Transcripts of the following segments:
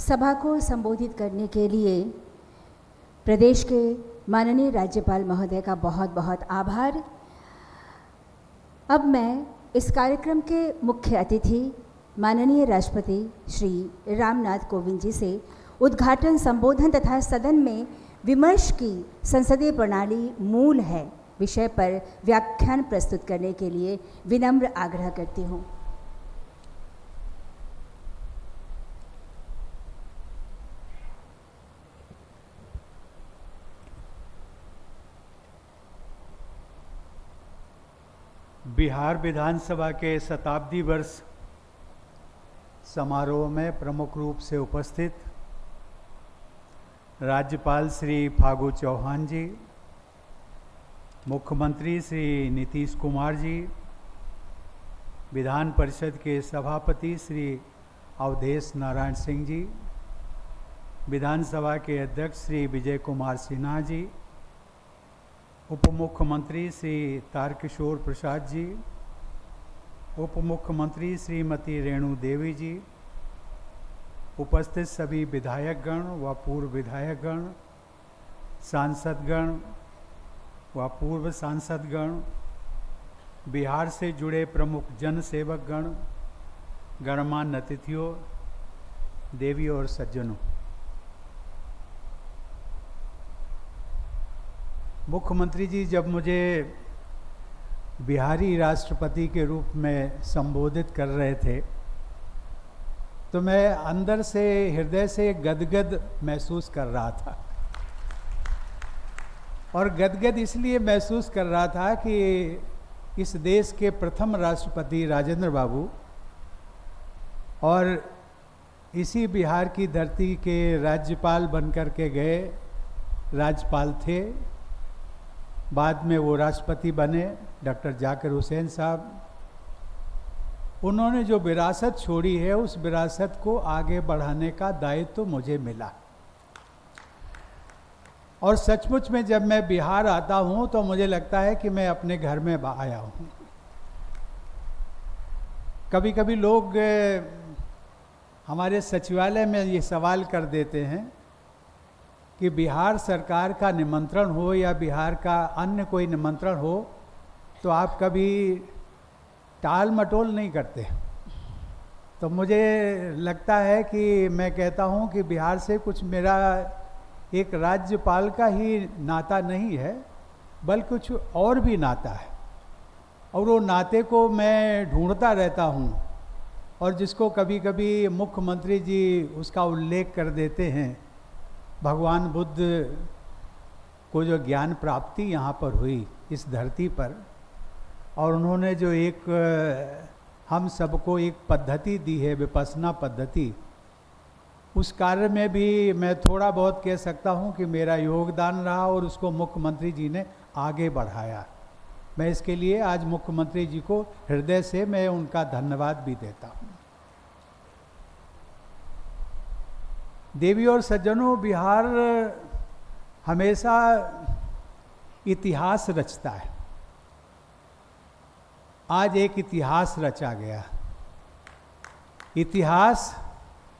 सभा को संबोधित करने के लिए प्रदेश के माननीय राज्यपाल महोदय का बहुत बहुत आभार। अब मैं इस कार्यक्रम के मुख्य अतिथि माननीय राष्ट्रपति श्री रामनाथ कोविंद जी से उद्घाटन संबोधन तथा सदन में विमर्श की संसदीय प्रणाली मूल है विषय पर व्याख्यान प्रस्तुत करने के लिए विनम्र आग्रह करती हूँ। बिहार विधानसभा के शताब्दी वर्ष समारोह में प्रमुख रूप से उपस्थित राज्यपाल श्री फागू चौहान जी, मुख्यमंत्री श्री नीतीश कुमार जी, विधान परिषद के सभापति श्री अवधेश नारायण सिंह जी, विधानसभा के अध्यक्ष श्री विजय कुमार सिन्हा जी, उप मुख्यमंत्री श्री तारकिशोर प्रसाद जी, उप मुख्यमंत्री श्रीमती रेणु देवी जी, उपस्थित सभी विधायकगण व पूर्व विधायकगण, सांसदगण व पूर्व सांसदगण, बिहार से जुड़े प्रमुख जनसेवकगण, गणमान्य अतिथियों, देवी और सज्जनों, मुख्यमंत्री जी जब मुझे बिहारी राष्ट्रपति के रूप में संबोधित कर रहे थे तो मैं अंदर से हृदय से गदगद महसूस कर रहा था। और गदगद इसलिए महसूस कर रहा था कि इस देश के प्रथम राष्ट्रपति राजेंद्र बाबू और इसी बिहार की धरती के राज्यपाल बनकर के गए राज्यपाल थे। बाद में वो राष्ट्रपति बने डॉक्टर जाकिर हुसैन साहब। उन्होंने जो विरासत छोड़ी है उस विरासत को आगे बढ़ाने का दायित्व तो मुझे मिला। और सचमुच में जब मैं बिहार आता हूँ तो मुझे लगता है कि मैं अपने घर में आया हूँ। कभी कभी लोग हमारे सचिवालय में ये सवाल कर देते हैं कि बिहार सरकार का निमंत्रण हो या बिहार का अन्य कोई निमंत्रण हो तो आप कभी टाल मटोल नहीं करते। तो मुझे लगता है कि मैं कहता हूँ कि बिहार से कुछ मेरा एक राज्यपाल का ही नाता नहीं है बल्कि कुछ और भी नाता है। और वो नाते को मैं ढूंढता रहता हूँ और जिसको कभी कभी मुख्यमंत्री जी उसका उल्लेख कर देते हैं। भगवान बुद्ध को जो ज्ञान प्राप्ति यहाँ पर हुई इस धरती पर और उन्होंने जो एक हम सबको एक पद्धति दी है विपश्यना पद्धति, उस कार्य में भी मैं थोड़ा बहुत कह सकता हूँ कि मेरा योगदान रहा और उसको मुख्यमंत्री जी ने आगे बढ़ाया। मैं इसके लिए आज मुख्यमंत्री जी को हृदय से मैं उनका धन्यवाद भी देता हूँ। देवी और सज्जनों, बिहार हमेशा इतिहास रचता है। आज एक इतिहास रचा गया। इतिहास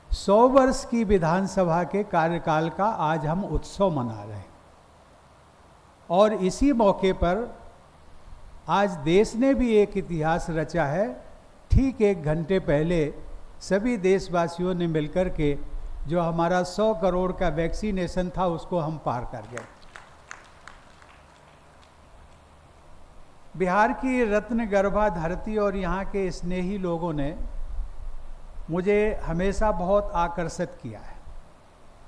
100 वर्ष की विधानसभा के कार्यकाल का आज हम उत्सव मना रहे हैं। और इसी मौके पर आज देश ने भी एक इतिहास रचा है। ठीक 1 घंटे पहले सभी देशवासियों ने मिलकर के जो हमारा 100 करोड़ का वैक्सीनेशन था उसको हम पार कर गए। बिहार की रत्न गर्भा धरती और यहाँ के स्नेही लोगों ने मुझे हमेशा बहुत आकर्षित किया है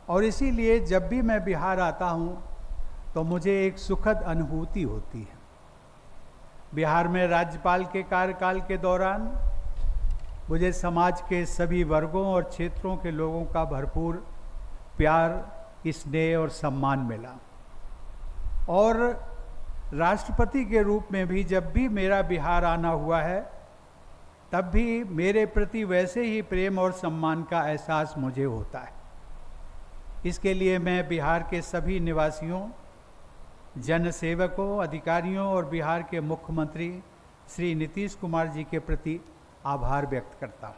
और इसीलिए जब भी मैं बिहार आता हूँ तो मुझे एक सुखद अनुभूति होती है। बिहार में राज्यपाल के कार्यकाल के दौरान मुझे समाज के सभी वर्गों और क्षेत्रों के लोगों का भरपूर प्यार, स्नेह और सम्मान मिला। और राष्ट्रपति के रूप में भी जब भी मेरा बिहार आना हुआ है तब भी मेरे प्रति वैसे ही प्रेम और सम्मान का एहसास मुझे होता है। इसके लिए मैं बिहार के सभी निवासियों, जनसेवकों, अधिकारियों और बिहार के मुख्यमंत्री श्री नीतीश कुमार जी के प्रति आभार व्यक्त करता हूँ।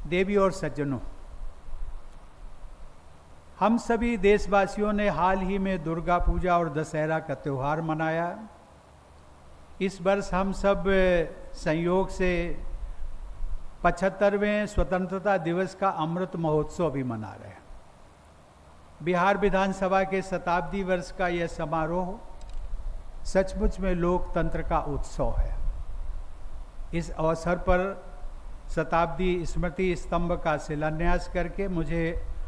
देवी और सज्जनों, हम सभी देशवासियों ने हाल ही में दुर्गा पूजा और दशहरा का त्यौहार मनाया। इस वर्ष हम सब संयोग से 75वें स्वतंत्रता दिवस का अमृत महोत्सव भी मना रहे हैं। बिहार विधानसभा के शताब्दी वर्ष का यह समारोह सचमुच में लोकतंत्र का उत्सव है। इस अवसर पर शताब्दी स्मृति स्तंभ का शिलान्यास करके मुझे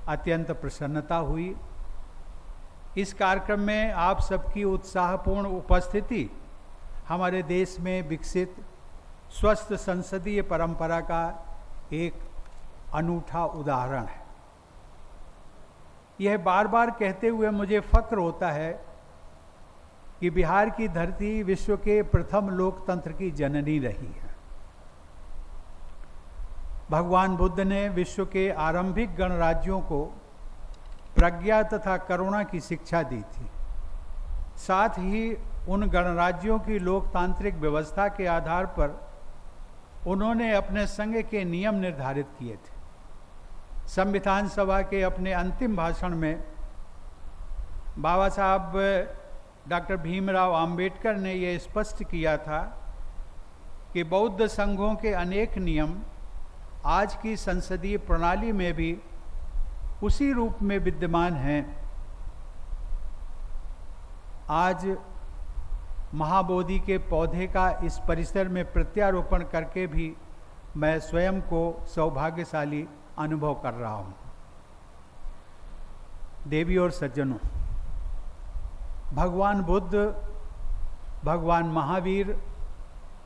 अत्यंत प्रसन्नता हुई। इस कार्यक्रम में आप सबकी उत्साहपूर्ण उपस्थिति हमारे देश में विकसित स्वस्थ संसदीय परंपरा का एक अनूठा उदाहरण है। यह बार बार कहते हुए मुझे फक्र होता है कि बिहार की धरती विश्व के प्रथम लोकतंत्र की जननी रही है। भगवान बुद्ध ने विश्व के आरंभिक गणराज्यों को प्रज्ञा तथा करुणा की शिक्षा दी थी। साथ ही उन गणराज्यों की लोकतांत्रिक व्यवस्था के आधार पर उन्होंने अपने संघ के नियम निर्धारित किए थे। संविधान सभा के अपने अंतिम भाषण में बाबा साहब डॉक्टर भीमराव अंबेडकर ने यह स्पष्ट किया था कि बौद्ध संघों के अनेक नियम आज की संसदीय प्रणाली में भी उसी रूप में विद्यमान हैं। आज महाबोधि के पौधे का इस परिसर में प्रत्यारोपण करके भी मैं स्वयं को सौभाग्यशाली अनुभव कर रहा हूँ। देवी और सज्जनों, भगवान बुद्ध, भगवान महावीर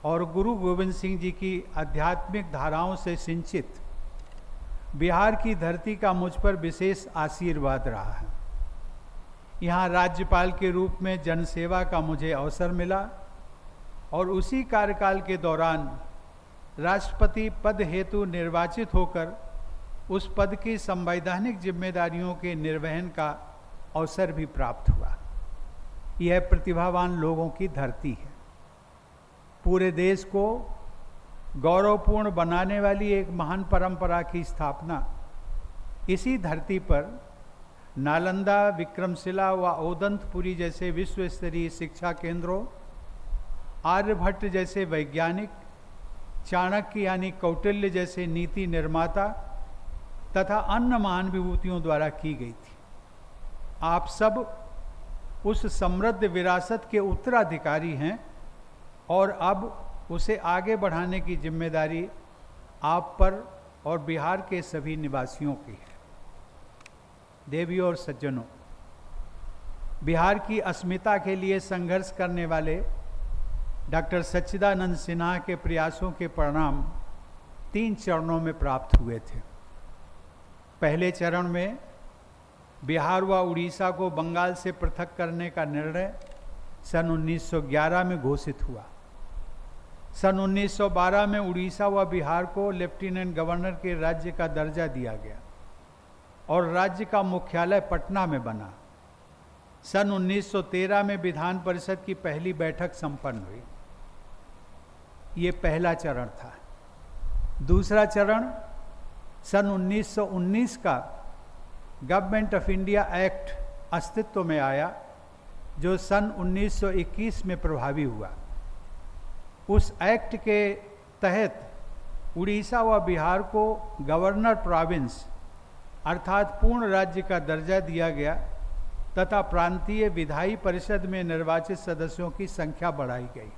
और गुरु गोविंद सिंह जी की आध्यात्मिक धाराओं से सिंचित बिहार की धरती का मुझ पर विशेष आशीर्वाद रहा है। यहाँ राज्यपाल के रूप में जनसेवा का मुझे अवसर मिला और उसी कार्यकाल के दौरान राष्ट्रपति पद हेतु निर्वाचित होकर उस पद की संवैधानिक जिम्मेदारियों के निर्वहन का अवसर भी प्राप्त हुआ। यह प्रतिभावान लोगों की धरती है। पूरे देश को गौरवपूर्ण बनाने वाली एक महान परंपरा की स्थापना इसी धरती पर नालंदा, विक्रमशिला व ओदंतपुरी जैसे विश्व स्तरीय शिक्षा केंद्रों, आर्यभट्ट जैसे वैज्ञानिक, चाणक्य यानी कौटिल्य जैसे नीति निर्माता तथा अन्य महान विभूतियों द्वारा की गई थी। आप सब उस समृद्ध विरासत के उत्तराधिकारी हैं और अब उसे आगे बढ़ाने की जिम्मेदारी आप पर और बिहार के सभी निवासियों की है। देवी और सज्जनों, बिहार की अस्मिता के लिए संघर्ष करने वाले डॉक्टर सच्चिदानंद सिन्हा के प्रयासों के परिणाम 3 चरणों में प्राप्त हुए थे। पहले चरण में बिहार व उड़ीसा को बंगाल से पृथक करने का निर्णय सन 1911 में घोषित हुआ। सन 1912 में उड़ीसा व बिहार को लेफ्टिनेंट गवर्नर के राज्य का दर्जा दिया गया और राज्य का मुख्यालय पटना में बना। सन 1913 में विधान परिषद की पहली बैठक संपन्न हुई। ये पहला चरण था। दूसरा चरण सन 1919 का गवर्नमेंट ऑफ इंडिया एक्ट अस्तित्व में आया, जो सन 1921 में प्रभावी हुआ। उस एक्ट के तहत उड़ीसा व बिहार को गवर्नर प्रोविंस अर्थात पूर्ण राज्य का दर्जा दिया गया तथा प्रांतीय विधायी परिषद में निर्वाचित सदस्यों की संख्या बढ़ाई गई।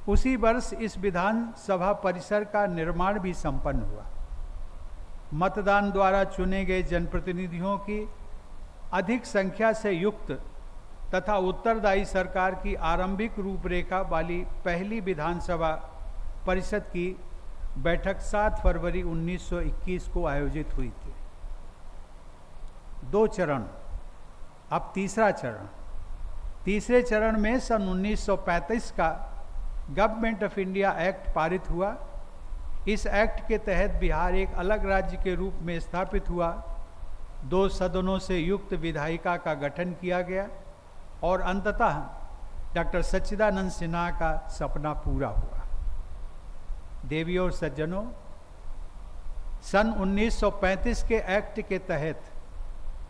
उसी वर्ष इस विधान सभा परिसर का निर्माण भी संपन्न हुआ। मतदान द्वारा चुने गए जनप्रतिनिधियों की अधिक संख्या से युक्त तथा उत्तरदायी सरकार की आरंभिक रूपरेखा वाली पहली विधानसभा परिषद की बैठक 7 फरवरी 1921 को आयोजित हुई थी। 2 चरण, अब तीसरा चरण। तीसरे चरण में सन 1935 का गवर्नमेंट ऑफ इंडिया एक्ट पारित हुआ। इस एक्ट के तहत बिहार एक अलग राज्य के रूप में स्थापित हुआ। 2 सदनों से युक्त विधायिका का गठन किया गया और अंततः डॉक्टर सच्चिदानंद सिन्हा का सपना पूरा हुआ। देवी और सज्जनों, सन 1935 के एक्ट के तहत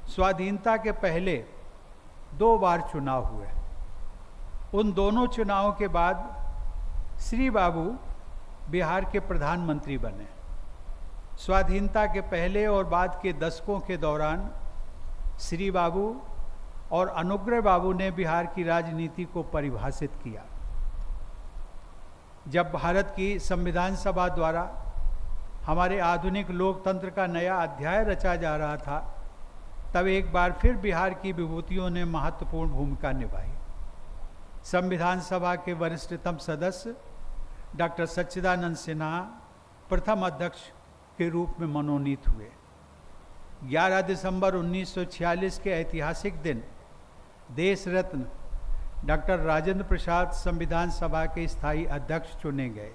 स्वाधीनता के पहले 2 बार चुनाव हुए। उन दोनों चुनावों के बाद श्री बाबू बिहार के प्रधानमंत्री बने। स्वाधीनता के पहले और बाद के दशकों के दौरान श्री बाबू और अनुग्रह बाबू ने बिहार की राजनीति को परिभाषित किया। जब भारत की संविधान सभा द्वारा हमारे आधुनिक लोकतंत्र का नया अध्याय रचा जा रहा था, तब एक बार फिर बिहार की विभूतियों ने महत्वपूर्ण भूमिका निभाई। संविधान सभा के वरिष्ठतम सदस्य डॉक्टर सच्चिदानंद सिन्हा प्रथम अध्यक्ष के रूप में मनोनीत हुए। 11 दिसंबर 1946 के ऐतिहासिक दिन देश रत्न डॉक्टर राजेंद्र प्रसाद संविधान सभा के स्थायी अध्यक्ष चुने गए।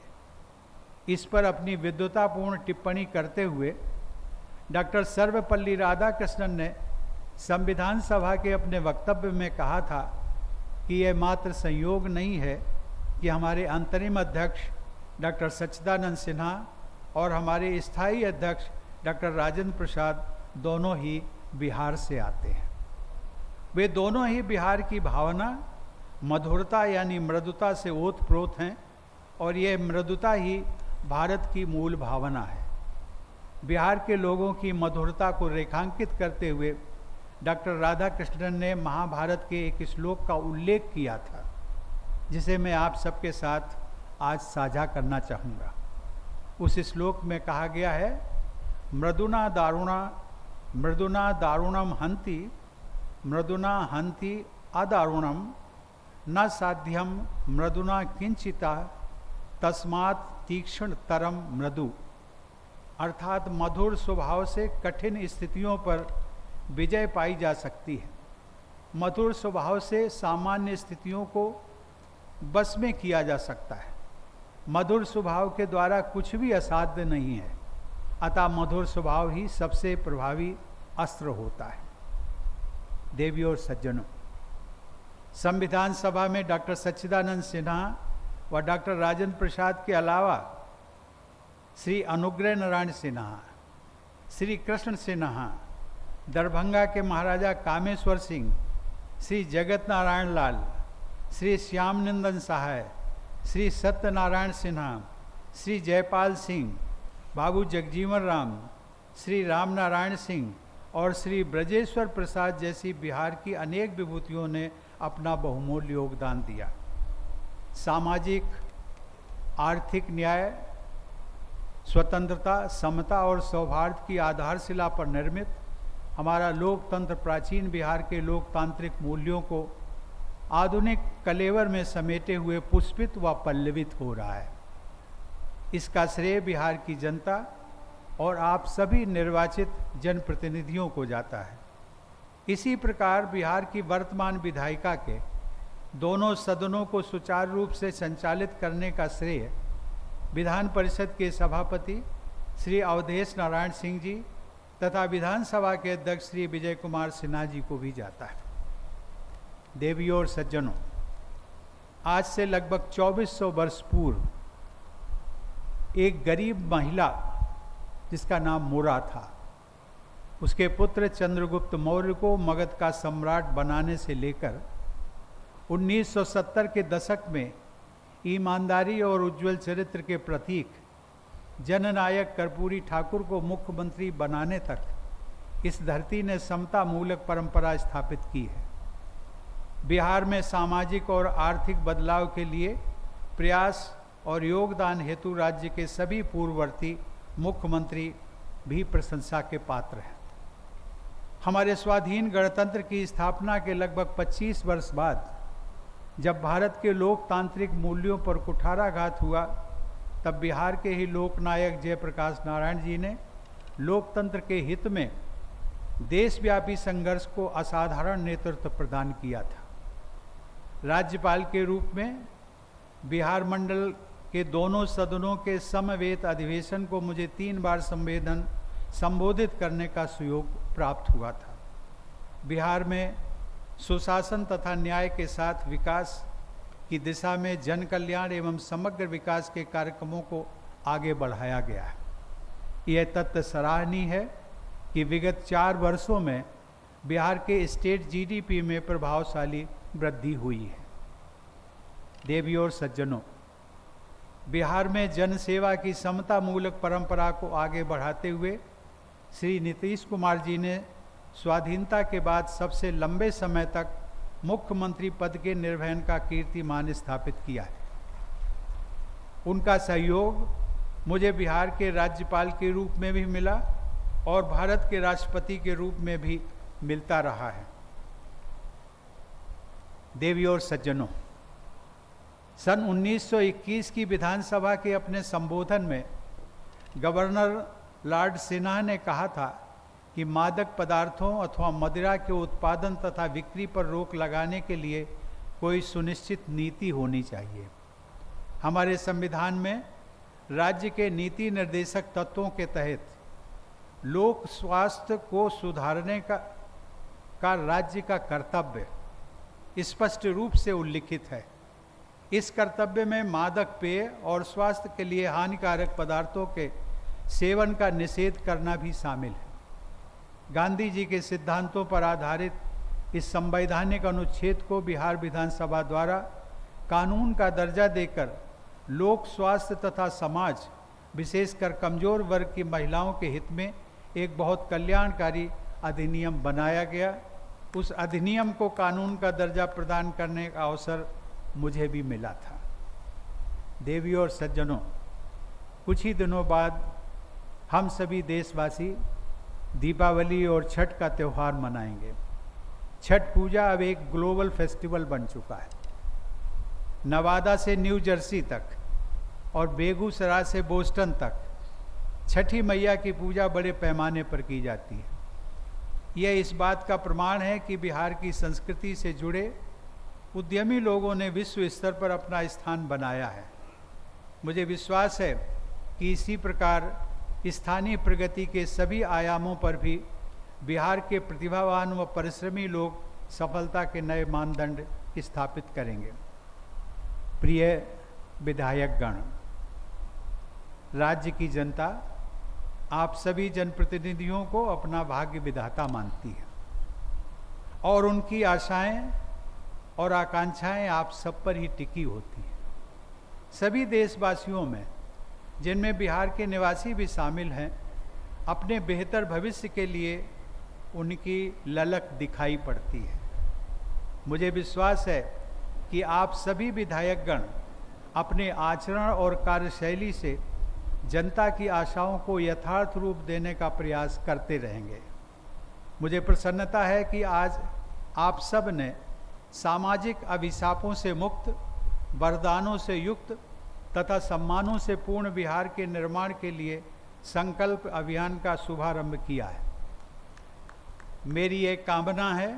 इस पर अपनी विद्वतापूर्ण टिप्पणी करते हुए डॉक्टर सर्वपल्ली राधाकृष्णन ने संविधान सभा के अपने वक्तव्य में कहा था कि यह मात्र संयोग नहीं है कि हमारे अंतरिम अध्यक्ष डॉक्टर सच्चिदानंद सिन्हा और हमारे स्थायी अध्यक्ष डॉक्टर राजेंद्र प्रसाद दोनों ही बिहार से आते हैं। वे दोनों ही बिहार की भावना, मधुरता यानी मृदुता से ओतप्रोत हैं और ये मृदुता ही भारत की मूल भावना है। बिहार के लोगों की मधुरता को रेखांकित करते हुए डॉक्टर राधाकृष्णन ने महाभारत के एक श्लोक का उल्लेख किया था, जिसे मैं आप सबके साथ आज साझा करना चाहूँगा। उस श्लोक में कहा गया है, मृदुना दारुणम हंति मृदुना हंति अदारुणम न साध्यम मृदुना किंचिता तस्मात् तीक्ष्ण तरम मृदु। अर्थात मधुर स्वभाव से कठिन स्थितियों पर विजय पाई जा सकती है। मधुर स्वभाव से सामान्य स्थितियों को बस में किया जा सकता है। मधुर स्वभाव के द्वारा कुछ भी असाध्य नहीं है, अतः मधुर स्वभाव ही सबसे प्रभावी अस्त्र होता है। देवियों और सज्जनों, संविधान सभा में डॉक्टर सच्चिदानंद सिन्हा व डॉक्टर राजेंद्र प्रसाद के अलावा श्री अनुग्रह नारायण सिन्हा, श्री कृष्ण सिन्हा, दरभंगा के महाराजा कामेश्वर सिंह, श्री जगत नारायण लाल, श्री श्यामनंदन सहाय, श्री सत्यनारायण सिन्हा, श्री जयपाल सिंह, बाबू जगजीवन राम, श्री राम नारायण सिंह और श्री ब्रजेश्वर प्रसाद जैसी बिहार की अनेक विभूतियों ने अपना बहुमूल्य योगदान दिया। सामाजिक, आर्थिक न्याय, स्वतंत्रता, समता और सौहार्द की आधारशिला पर निर्मित हमारा लोकतंत्र प्राचीन बिहार के लोकतांत्रिक मूल्यों को आधुनिक कलेवर में समेटे हुए पुष्पित व पल्लवित हो रहा है। इसका श्रेय बिहार की जनता और आप सभी निर्वाचित जनप्रतिनिधियों को जाता है। इसी प्रकार बिहार की वर्तमान विधायिका के दोनों सदनों को सुचारू रूप से संचालित करने का श्रेय विधान परिषद के सभापति श्री अवधेश नारायण सिंह जी तथा विधानसभा के अध्यक्ष श्री विजय कुमार सिन्हा जी को भी जाता है। देवियों और सज्जनों, आज से लगभग 2400 वर्ष पूर्व एक गरीब महिला जिसका नाम मोरा था, उसके पुत्र चंद्रगुप्त मौर्य को मगध का सम्राट बनाने से लेकर 1970 के दशक में ईमानदारी और उज्जवल चरित्र के प्रतीक जननायक कर्पूरी ठाकुर को मुख्यमंत्री बनाने तक इस धरती ने समता मूलक परंपरा स्थापित की है। बिहार में सामाजिक और आर्थिक बदलाव के लिए प्रयास और योगदान हेतु राज्य के सभी पूर्ववर्ती मुख्यमंत्री भी प्रशंसा के पात्र हैं। हमारे स्वाधीन गणतंत्र की स्थापना के लगभग 25 वर्ष बाद जब भारत के लोकतांत्रिक मूल्यों पर कुठाराघात हुआ, तब बिहार के ही लोकनायक जयप्रकाश नारायण जी ने लोकतंत्र के हित में देशव्यापी संघर्ष को असाधारण नेतृत्व प्रदान किया था। राज्यपाल के रूप में बिहार मंडल के दोनों सदनों के समवेत अधिवेशन को मुझे 3 बार संबोधित करने का सुयोग प्राप्त हुआ था। बिहार में सुशासन तथा न्याय के साथ विकास की दिशा में जन कल्याण एवं समग्र विकास के कार्यक्रमों को आगे बढ़ाया गया है। यह तथ्य सराहनीय है कि विगत 4 वर्षों में बिहार के स्टेट जीडीपी में प्रभावशाली वृद्धि हुई है। देवियों और सज्जनों, बिहार में जन सेवा की समता मूलक परंपरा को आगे बढ़ाते हुए श्री नीतीश कुमार जी ने स्वाधीनता के बाद सबसे लंबे समय तक मुख्यमंत्री पद के निर्वहन का कीर्तिमान स्थापित किया है। उनका सहयोग मुझे बिहार के राज्यपाल के रूप में भी मिला और भारत के राष्ट्रपति के रूप में भी मिलता रहा है। देवियों और सज्जनों, सन 1921 की विधानसभा के अपने संबोधन में गवर्नर लॉर्ड सिन्हा ने कहा था कि मादक पदार्थों अथवा मदिरा के उत्पादन तथा बिक्री पर रोक लगाने के लिए कोई सुनिश्चित नीति होनी चाहिए। हमारे संविधान में राज्य के नीति निर्देशक तत्वों के तहत लोक स्वास्थ्य को सुधारने का राज्य का कर्तव्य स्पष्ट रूप से उल्लिखित है। इस कर्तव्य में मादक पेय और स्वास्थ्य के लिए हानिकारक पदार्थों के सेवन का निषेध करना भी शामिल है। गांधी जी के सिद्धांतों पर आधारित इस संवैधानिक अनुच्छेद को बिहार विधानसभा द्वारा कानून का दर्जा देकर लोक स्वास्थ्य तथा समाज, विशेषकर कमजोर वर्ग की महिलाओं के हित में एक बहुत कल्याणकारी अधिनियम बनाया गया। उस अधिनियम को कानून का दर्जा प्रदान करने का अवसर मुझे भी मिला था। देवियों और सज्जनों, कुछ ही दिनों बाद हम सभी देशवासी दीपावली और छठ का त्यौहार मनाएंगे। छठ पूजा अब एक ग्लोबल फेस्टिवल बन चुका है। नवादा से न्यू जर्सी तक और बेगूसराय से बोस्टन तक छठी मैया की पूजा बड़े पैमाने पर की जाती है। यह इस बात का प्रमाण है कि बिहार की संस्कृति से जुड़े उद्यमी लोगों ने विश्व स्तर पर अपना स्थान बनाया है। मुझे विश्वास है कि इसी प्रकार स्थानीय प्रगति के सभी आयामों पर भी बिहार के प्रतिभावान व परिश्रमी लोग सफलता के नए मानदंड स्थापित करेंगे। प्रिय विधायकगण, राज्य की जनता आप सभी जनप्रतिनिधियों को अपना भाग्य विधाता मानती है और उनकी आशाएं और आकांक्षाएं आप सब पर ही टिकी होती हैं। सभी देशवासियों में, जिनमें बिहार के निवासी भी शामिल हैं, अपने बेहतर भविष्य के लिए उनकी ललक दिखाई पड़ती है। मुझे विश्वास है कि आप सभी विधायकगण अपने आचरण और कार्यशैली से जनता की आशाओं को यथार्थ रूप देने का प्रयास करते रहेंगे। मुझे प्रसन्नता है कि आज आप सब ने सामाजिक अभिशापों से मुक्त, वरदानों से युक्त तथा सम्मानों से पूर्ण बिहार के निर्माण के लिए संकल्प अभियान का शुभारंभ किया है। मेरी एक कामना है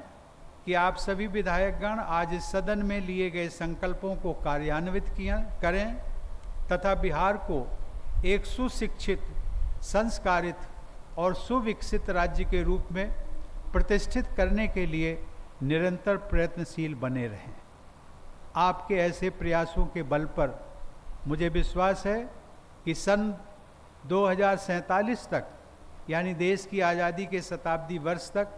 कि आप सभी विधायकगण आज इस सदन में लिए गए संकल्पों को कार्यान्वित करें तथा बिहार को एक सुशिक्षित, संस्कारित और सुविकसित राज्य के रूप में प्रतिष्ठित करने के लिए निरंतर प्रयत्नशील बने रहें। आपके ऐसे प्रयासों के बल पर मुझे विश्वास है कि सन 2047 तक, यानी देश की आज़ादी के शताब्दी वर्ष तक,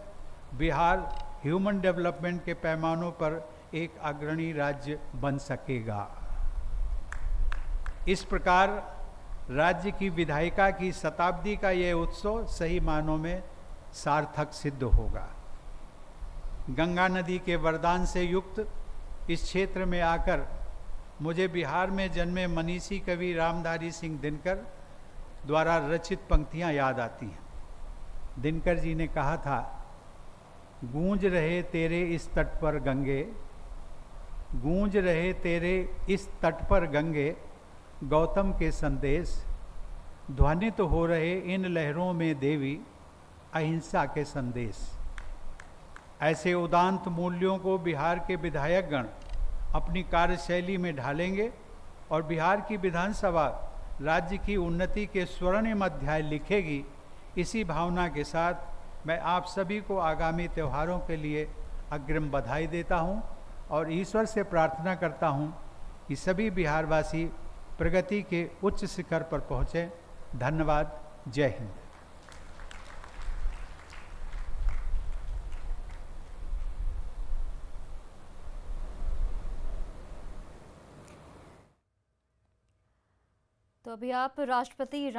बिहार ह्यूमन डेवलपमेंट के पैमानों पर एक अग्रणी राज्य बन सकेगा। इस प्रकार राज्य की विधायिका की शताब्दी का यह उत्सव सही मायनों में सार्थक सिद्ध होगा। गंगा नदी के वरदान से युक्त इस क्षेत्र में आकर मुझे बिहार में जन्मे मनीषी कवि रामधारी सिंह दिनकर द्वारा रचित पंक्तियां याद आती हैं। दिनकर जी ने कहा था, गूंज रहे तेरे इस तट पर गंगे, गूंज रहे तेरे इस तट पर गंगे, गौतम के संदेश, ध्वनित हो रहे इन लहरों में देवी, अहिंसा के संदेश। ऐसे उदांत मूल्यों को बिहार के विधायकगण अपनी कार्यशैली में ढालेंगे और बिहार की विधानसभा राज्य की उन्नति के स्वर्णिम अध्याय लिखेगी। इसी भावना के साथ मैं आप सभी को आगामी त्योहारों के लिए अग्रिम बधाई देता हूं और ईश्वर से प्रार्थना करता हूं कि सभी बिहारवासी प्रगति के उच्च शिखर पर पहुँचें। धन्यवाद। जय हिंद। तो अभी आप राष्ट्रपति